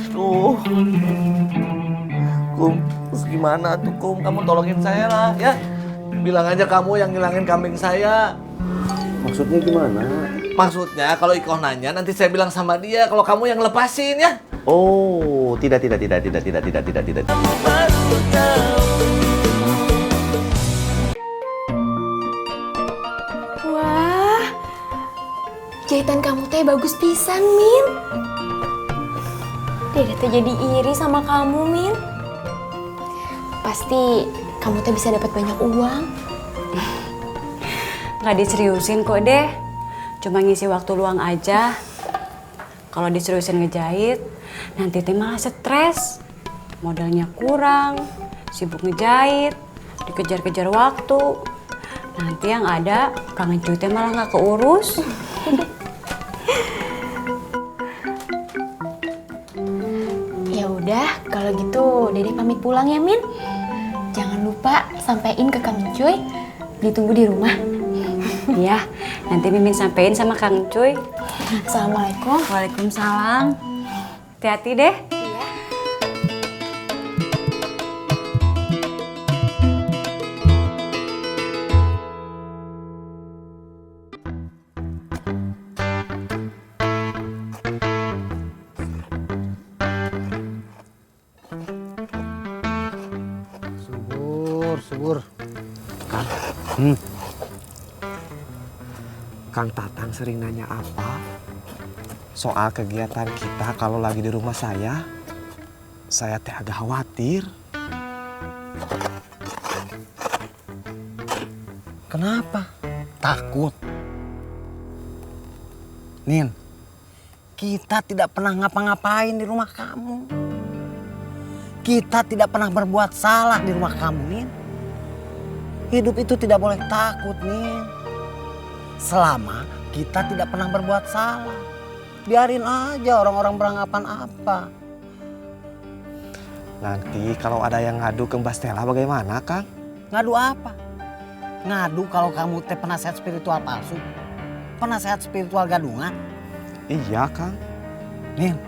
Duh, Kum, terus gimana tuh Kum? Kamu tolongin saya lah ya. Bilang aja kamu yang ngilangin kambing saya. Maksudnya gimana? Maksudnya kalau Iko nanya nanti saya bilang sama dia kalau kamu yang lepasin ya. Oh, tidak. Wah, jahitan kamu teh bagus pisan, Min. Dede teh jadi iri sama kamu, Min. Pasti kamu teh bisa dapat banyak uang. Nggak diseriusin kok deh, cuma ngisi waktu luang aja. Kalau diseriusin ngejahit, nanti teh malah stres. Modalnya kurang, sibuk ngejahit, dikejar-kejar waktu. Nanti yang ada, kangen cuy teh malah nggak keurus. Ya udah, kalau gitu Dede pamit pulang ya, Min. Jangan lupa sampein ke Kang Cuy, ditunggu di rumah. Iya, nanti Mimin sampein sama Kang Cuy. Assalamualaikum. Waalaikumsalam. Hati-hati deh. Subur. Kang Tatang sering nanya apa soal kegiatan kita kalau lagi di rumah saya. Saya teh agak khawatir. Kenapa? Takut. Nin, kita tidak pernah ngapa-ngapain di rumah kamu. Kita tidak pernah berbuat salah di rumah kamu, Nin. Hidup itu tidak boleh takut, Nin. Selama kita tidak pernah berbuat salah. Biarin aja orang-orang beranggapan apa. Nanti kalau ada yang ngadu ke Mbak Stella bagaimana, Kang? Ngadu apa? Ngadu kalau kamu teh penasehat spiritual palsu? Penasehat spiritual gadungan? Iya, Kang. Nin,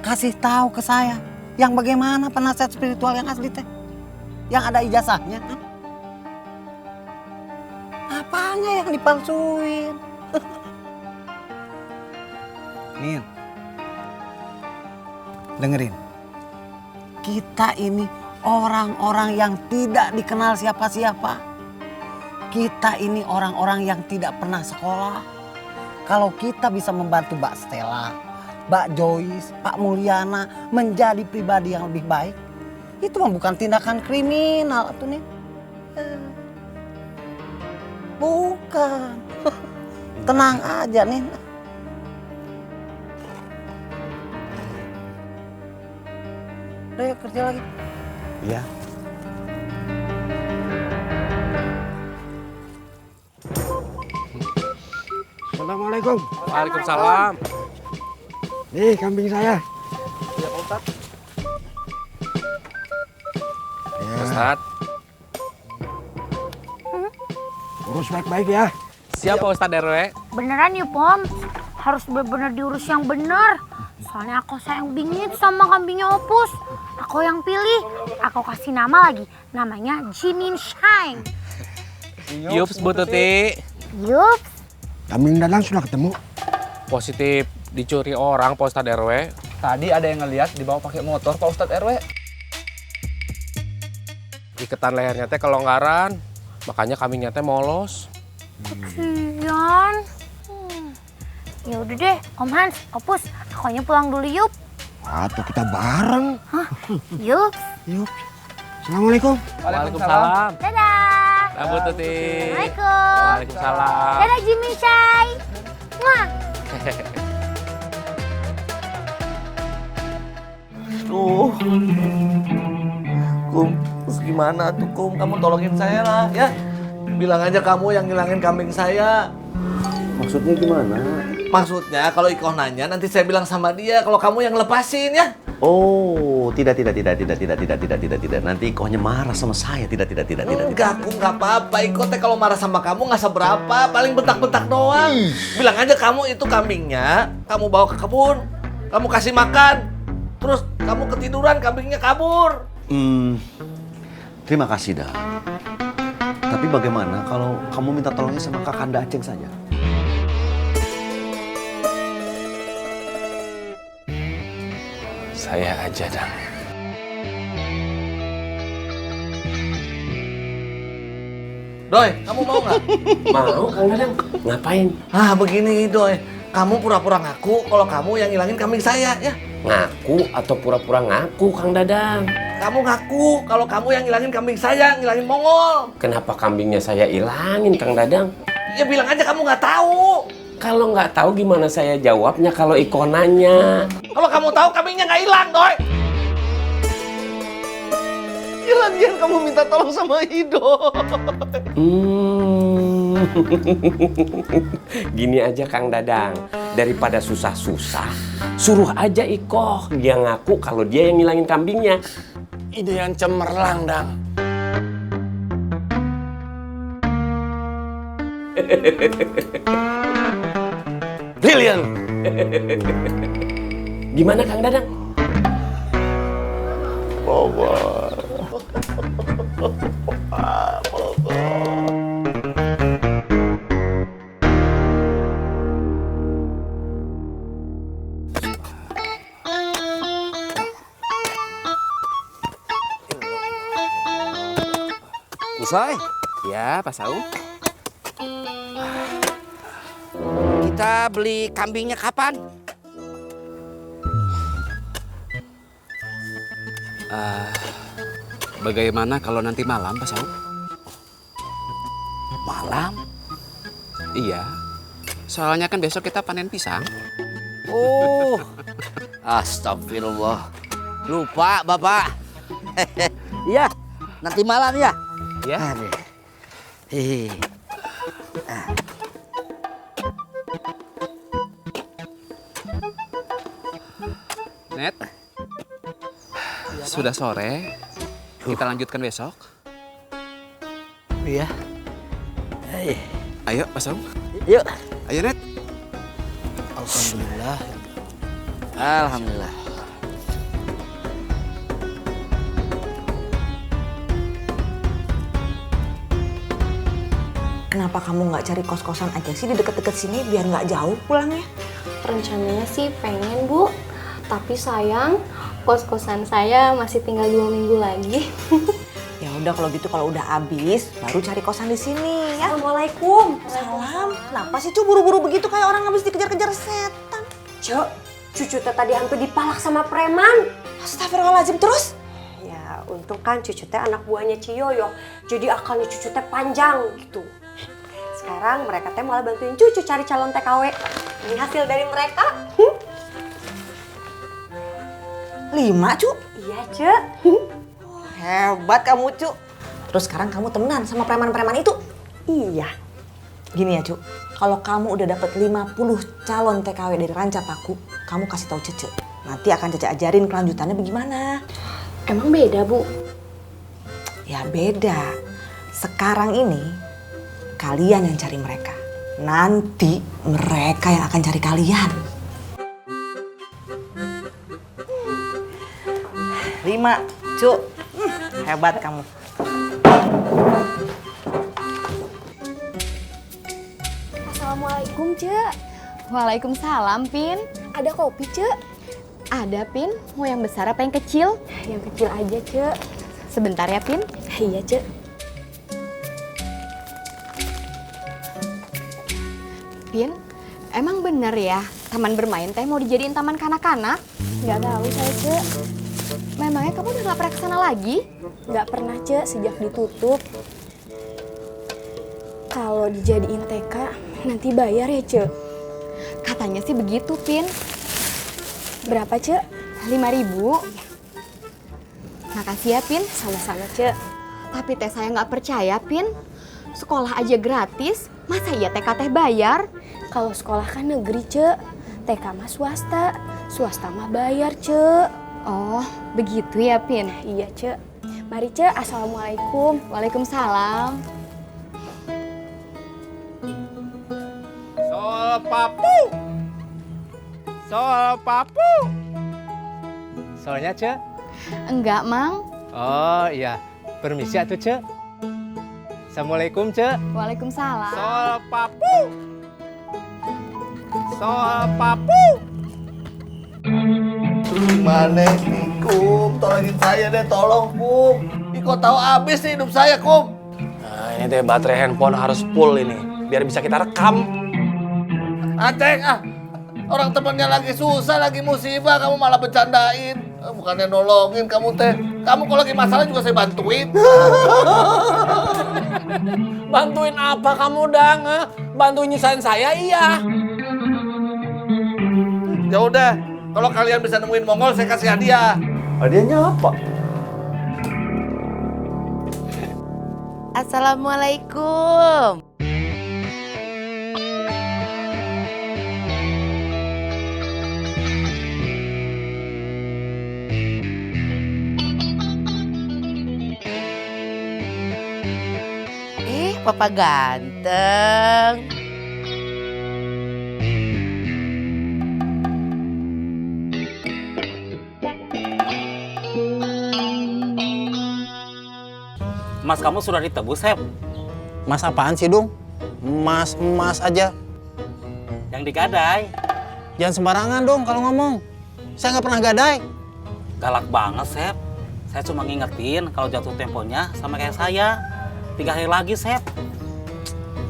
kasih tahu ke saya. Yang bagaimana penasehat spiritual yang asli teh? Yang ada ijazahnya, kan? Apanya yang dipalsuin? Nin, dengerin. Kita ini orang-orang yang tidak dikenal siapa-siapa. Kita ini orang-orang yang tidak pernah sekolah. Kalau kita bisa membantu Mbak Stella, Mbak Joyce, Pak Mulyana menjadi pribadi yang lebih baik, itu mah bukan tindakan kriminal tuh, Nin. Bukan. Tenang aja, Nin. Udah yuk kerja lagi. Iya. Assalamualaikum. Waalaikumsalam. Nih kambing saya. Ya, Pak Ustadz. Ya, Ustadz. urus baik-baik ya. Siap Pak Ustadz RW. Beneran ya, Pom? Harus bener-bener diurus yang bener. Soalnya aku sayang bingit sama kambingnya Opus. Aku yang pilih. Aku kasih nama lagi. Namanya Jimin Shine. Yups Bu Tuti. Yups. Kambing Dadang sudah ketemu. Positif dicuri orang Pak Ustadz RW. Tadi ada yang ngeliat dibawa pakai motor Pak Ustadz RW. Iketan lehernya teh kelonggaran. Makanya kambingnya teh molos. Kesian. Ya udah deh, Om Hans, Opus, akunya pulang dulu yuk. Atau kita bareng. Hah? Yups. Yuk. Assalamualaikum. Waalaikumsalam. Dadah. Dah Bu Tuti. Assalamualaikum. Waalaikumsalam. Dadah Jimin Shine. Mwah. Duh, Kum, terus gimana tuh Kum? Kamu tolongin saya lah ya. Bilang aja kamu yang ngilangin kambing saya. Maksudnya gimana? Maksudnya kalau Iko nanya nanti saya bilang sama dia kalau kamu yang lepasin ya. Oh, tidak. Nanti Ikohnya marah sama saya. Tidak. Enggak, Kum, nggak apa-apa. Iko teh kalau marah sama kamu nggak seberapa, paling bentak-bentak doang. Bilang aja kamu itu kambingnya, kamu bawa ke kebun, kamu kasih makan, terus Kamu ketiduran, kambingnya kabur. Terima kasih, dah. Tapi bagaimana kalau kamu minta tolongnya sama Kakanda Aceng saja? Saya aja, Dang. Doi, kamu mau nggak? Mau, Kang Dadang. Ngapain? Begini, Doi. Kamu pura-pura ngaku kalau kamu yang ngilangin kambing saya, ya. Ngaku atau pura-pura ngaku, Kang Dadang? Kamu ngaku kalau kamu yang ngilangin kambing saya, ngilangin Mongol. Kenapa kambingnya saya ilangin, Kang Dadang? Ya bilang aja kamu nggak tahu. Kalau nggak tahu gimana saya jawabnya kalau Iko nanya? Kalau kamu tahu kambingnya nggak hilang, Doi. Lagian kamu minta tolong sama Ido. Gini aja, Kang Dadang. Daripada susah-susah, suruh aja Iko. Dia ngaku kalau dia yang ngilangin kambingnya. Ide yang cemerlang, Dang. Brilliant. Gimana, Kang Dadang? Usai? Ya, Pak Saung. Kita beli kambingnya kapan? Bagaimana kalau nanti malam, Pak Saung? Malam? Iya. Soalnya kan besok kita panen pisang. Oh, astagfirullah. Lupa, Bapak. Iya, nanti malam ya. Ya. Aduh. Hehe. Net, sudah sore. Kita lanjutkan besok. Iya. Ayo, Pak Saung. Yuk. Ayo, Net. Alhamdulillah. Alhamdulillah. Kenapa kamu nggak cari kos-kosan aja sih di deket-deket sini biar nggak jauh pulangnya? Rencananya sih pengen, Bu. Tapi sayang, kos-kosan saya masih tinggal 2 minggu lagi. Ya udah kalau gitu, kalau udah habis baru cari kosan di sini ya. Assalamualaikum. Salam. Kenapa sih Cu buru-buru begitu kayak orang habis dikejar-kejar setan? Cuk, cucu teh tadi hampir dipalak sama preman. Astagfirullahaladzim, terus? Ya, untung kan cucu teh anak buahnya Ciyoyo. Jadi akalnya cucu teh panjang gitu. Sekarang mereka teh malah bantuin cucu cari calon TKW. Ini hasil dari mereka. 5, Cu? Iya, Cuk. Hebat kamu, Cu. Terus sekarang kamu temenan sama preman-preman itu? Iya. Gini ya, Cu. Kalau kamu udah dapet 50 calon TKW dari Ranca Paku, kamu kasih tahu Cece. Nanti akan Cece ajarin kelanjutannya bagaimana. Emang beda, Bu? Ya beda. Sekarang ini kalian yang cari mereka. Nanti mereka yang akan cari kalian. 5, Cu. Hebat kamu. Assalamualaikum, Cek. Waalaikumsalam, Pin. Ada kopi, Cek? Ada, Pin. Mau yang besar apa yang kecil? Yang kecil aja, Cek. Sebentar ya, Pin. Iya, Cek. Pin, emang bener ya taman bermain teh mau dijadiin taman kanak-kanak? Nggak tahu saya, Cek. Memangnya kamu udah nggak pernah kesana lagi? Nggak pernah, Cek, sejak ditutup. Kalau dijadiin TK, nanti bayar ya, Cek? Katanya sih begitu, Pin. Berapa, Cek? 5.000. Makasih ya, Pin. Sama-sama, Cek. Tapi teh saya nggak percaya, Pin. Sekolah aja gratis, masa iya TK teh bayar? Kalau sekolah kan negeri, Cek. TK mah swasta. Swasta mah bayar, Cek. Oh, begitu ya, Pin? Iya, Cek. Mari, Cek. Assalamualaikum. Waalaikumsalam. Sol papu. Sol papu. Soalnya, Ce? Enggak, Mang. Oh iya, permisi atuh, Ce. Assalamualaikum, Ce. Waalaikumsalam. Sol papu. Sol papu. Gimana nih, Kum? Tolongin saya deh, tolong, Kum. Iko tahu habis nih hidup saya, Kum. Nah, ini teh baterai handphone harus full ini, biar bisa kita rekam. Aceng, orang temannya lagi susah, lagi musibah, kamu malah bercandain. Bukannya nolongin kamu teh. Kamu kalau lagi masalah juga saya bantuin. Bantuin apa kamu, Dang? Bantuin nyusahin saya, iya. Ya udah, kalau kalian bisa nemuin Mongol, saya kasih hadiah. Hadiahnya apa? Assalamualaikum. Papa ganteng. Emas kamu sudah ditebus, Sep? Emas apaan sih, Dung? Emas aja. Yang digadai. Jangan sembarangan dong kalau ngomong. Saya nggak pernah gadai. Galak banget, Sep. Saya cuma ngingetin kalau jatuh temponya sama kayak saya. 3 hari lagi, Sep.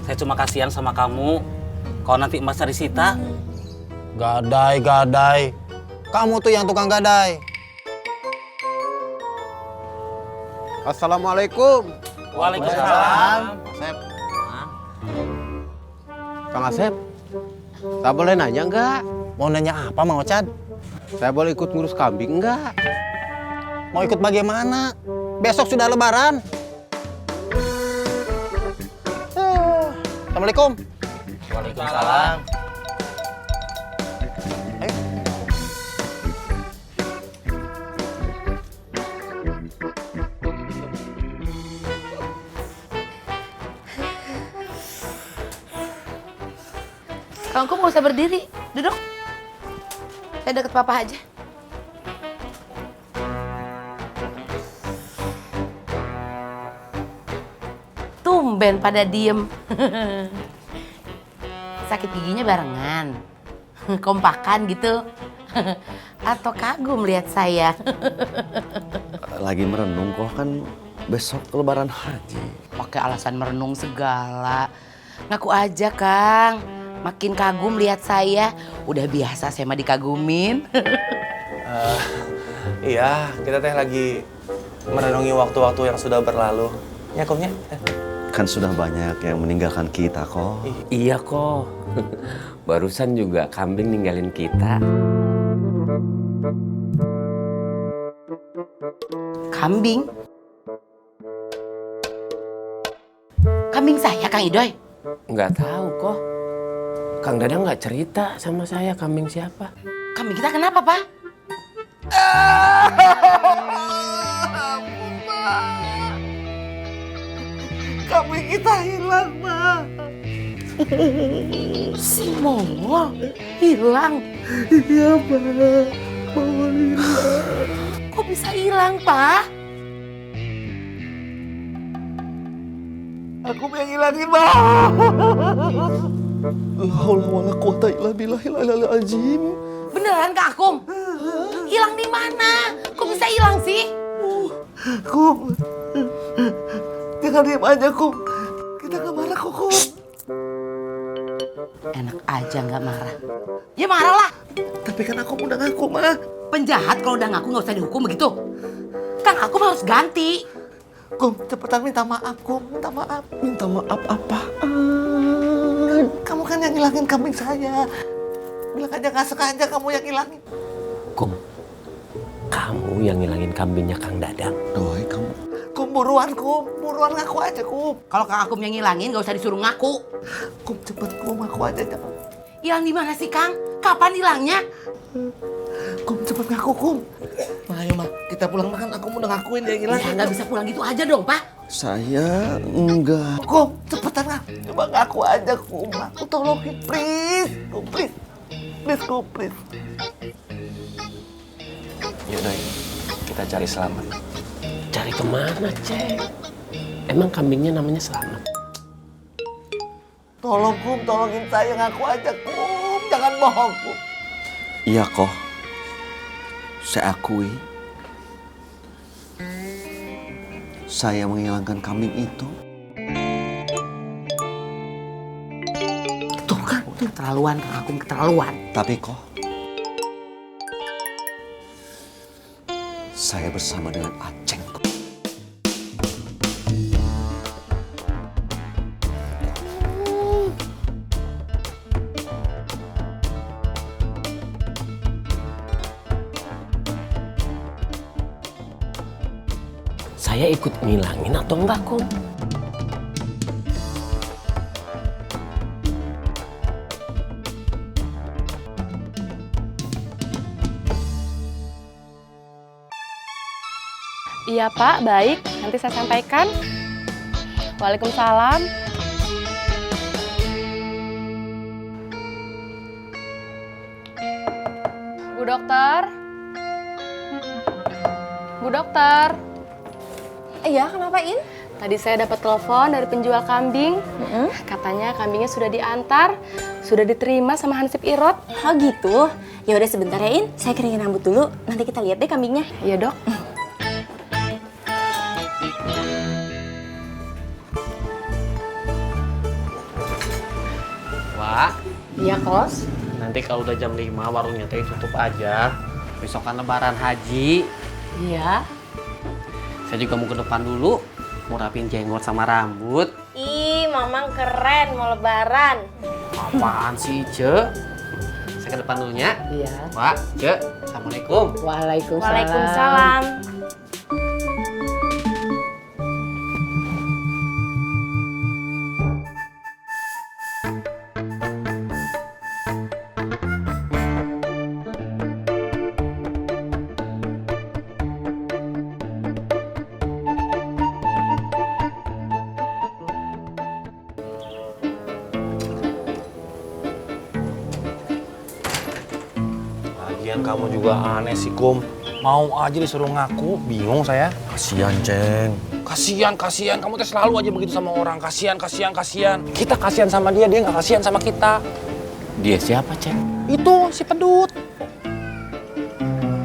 Saya cuma kasihan sama kamu. Kalau nanti emasnya disita. Gadai. Kamu tuh yang tukang gadai. Assalamualaikum. Waalaikumsalam. Asep. Kang Asep, saya boleh nanya nggak? Mau nanya apa, Mang Ocad? Saya boleh ikut ngurus kambing nggak? Mau ikut bagaimana? Besok sudah lebaran. Assalamualaikum. Waalaikumsalam. Ayo. Kang Kum nggak usah berdiri, duduk. Saya deket papa aja. Tumben pada diem. Sakit giginya barengan, kompakan gitu. Atau kagum lihat saya. Lagi merenung kok, kan besok lebaran haji. Pakai alasan merenung segala. Ngaku aja, Kang. Makin kagum lihat saya. Udah biasa saya mah dikagumin. Iya, kita teh lagi merenungi waktu-waktu yang sudah berlalu. Ya, Kumnya. Kan sudah banyak yang meninggalkan kita kok. Iya kok. Barusan juga kambing ninggalin kita. Kambing? Kambing saya, Kang Idoy? Nggak tahu kok. Kang Dadang nggak cerita sama saya kambing siapa. Kambing kita kenapa, Pak? Kambing kita hilang, Ma. Si Mongol hilang? Iya, Ma. Mongol hilang. Kok bisa hilang, Pak? Aku yang hilangin, Ma. La haula wala quwata illa billahil aliyil azim. Beneran, Kak Akum? Hilang di mana? Kok bisa hilang sih? Kum, jangan diam aja, Kum. Kita nggak marah kok, Kum. Enak aja nggak marah. Ya marah lah. Tapi kan aku udah ngaku, Ma. Penjahat kalau udah ngaku nggak usah dihukum begitu. Kang Akum harus ganti. Kum, cepetan minta maaf, Kum. Minta maaf. Minta maaf apaan? Kamu kan yang ngilangin kambing saya. Bilang aja nggak sengaja kamu yang ngilangin. Kum, kamu yang ngilangin kambingnya Kang Dadang. Doi, kamu. Kum, buruan, Kum. Buruan ngaku aja, Kum. Kalau Kang Akum yang ngilangin nggak usah disuruh ngaku. Kum, cepet, Kum. Ngaku aja, jangan. Hilang di mana sih, Kang? Kapan hilangnya? Kum, cepet ngaku, Kum. Ma, ayo, Ma. Kita pulang makan. Aku mau ngakuin dia hilang. Ya, nggak bisa pulang gitu aja dong, Pak. Saya enggak. Kum, cepetan ngaku. Coba ngaku aja, Kum. Aku tolongin, please. Kum, please. Please, Kum, please. Yuk Doi, kita cari Selamat. Cari kemana, Ceng? Emang kambingnya namanya Selamat? Tolong Kum, tolongin saya, ngaku aja Kum, jangan bohong Kum. Iya kok, saya akui. Saya menghilangkan kambing itu. Tuh kan, tuh keterlaluan, Kang Akum keterlaluan. Tapi kok, saya bersama dengan Aceng. Saya ikut ngilangin atau enggak, Kum? Iya Pak, baik. Nanti saya sampaikan. Waalaikumsalam. Bu dokter. Bu dokter. Iya, kenapa In? Tadi saya dapat telepon dari penjual kambing. Katanya kambingnya sudah diantar, sudah diterima sama Hansip Irot. Oh gitu. Ya udah sebentar ya In, saya keringin rambut dulu. Nanti kita lihat deh kambingnya. Iya dok. Wah, Iya kos. nanti kalau udah jam 5 warungnya teh tutup aja. Besok kan lebaran haji. Iya. Saya juga mau ke depan dulu, mau rapiin jenggot sama rambut. Ih, Mamang keren mau lebaran. Apaan sih, Ce? Saya ke depan dulunya. Iya. Wah, Ce, Assalamualaikum. Waalaikumsalam. Waalaikumsalam. Lagian kamu juga aneh sih, Kum. Mau aja disuruh ngaku, bingung saya. Kasian, Ceng. Kasian. Kamu teh selalu aja begitu sama orang. Kasian. Kita kasian sama dia, dia nggak kasian sama kita. Dia siapa, Ceng? Itu si pedut.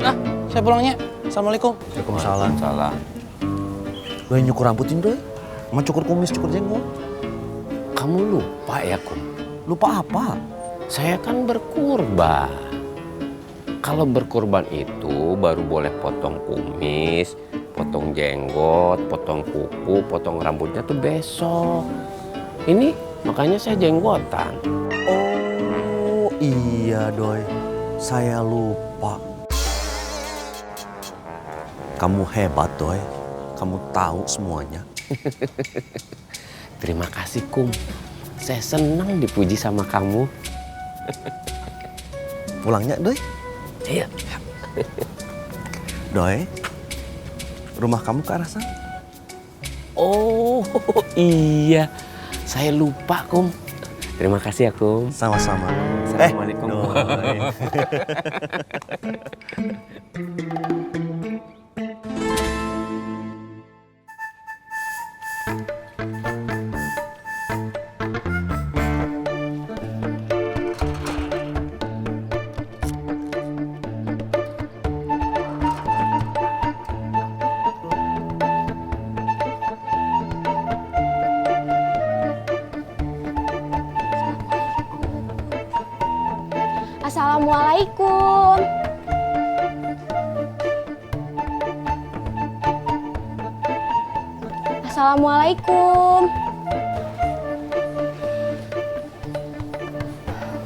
Nah, saya pulangnya. Assalamualaikum. Waalaikumsalam. Salam. Doi nyukur rambutin, Doi. Mau cukur kumis, cukur jenggot. Kamu lupa ya, Kum? Lupa apa? Saya kan berkurban. Kalau berkurban itu baru boleh potong kumis, potong jenggot, potong kuku, potong rambutnya tuh besok. Ini makanya saya jenggotan. Oh iya, Doi. Saya lupa. Kamu hebat, Doi. Kamu tahu semuanya. Terima kasih, Kum. Saya senang dipuji sama kamu. Pulangnya, Doi? Iya. Doi, rumah kamu ke arah sana? Oh iya, saya lupa, Kum. Terima kasih ya, Kum. Sama-sama. Assalamualaikum. Doi. Assalamualaikum. Assalamualaikum.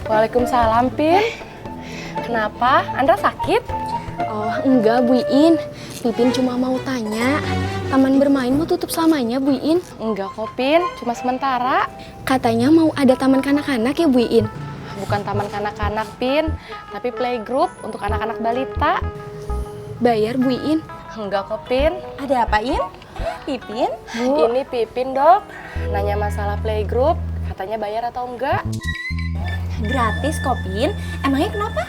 Waalaikumsalam, Pin. Kenapa? Andra sakit? Oh, enggak, Bu Iin. Pipin cuma mau tanya, taman bermain mau tutup selamanya, Bu Iin? Enggak kok, Pin. Cuma sementara. Katanya mau ada taman kanak-kanak ya, Bu Iin? Bukan taman kanak-kanak, Pin, tapi playgroup untuk anak-anak balita. Bayar, Bu Iin? Enggak kok, Pin. Ada apa, In? Pipin? Bu. Ini Pipin, Dok. Nanya masalah playgroup, katanya bayar atau enggak? Gratis kok, Pin. Emangnya kenapa?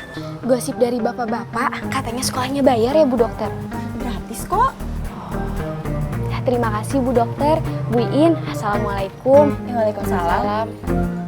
Gosip dari bapak-bapak, katanya sekolahnya bayar ya Bu Dokter. Gratis kok. Terima kasih Bu Dokter. Bu Iin, Assalamualaikum. Waalaikumsalam.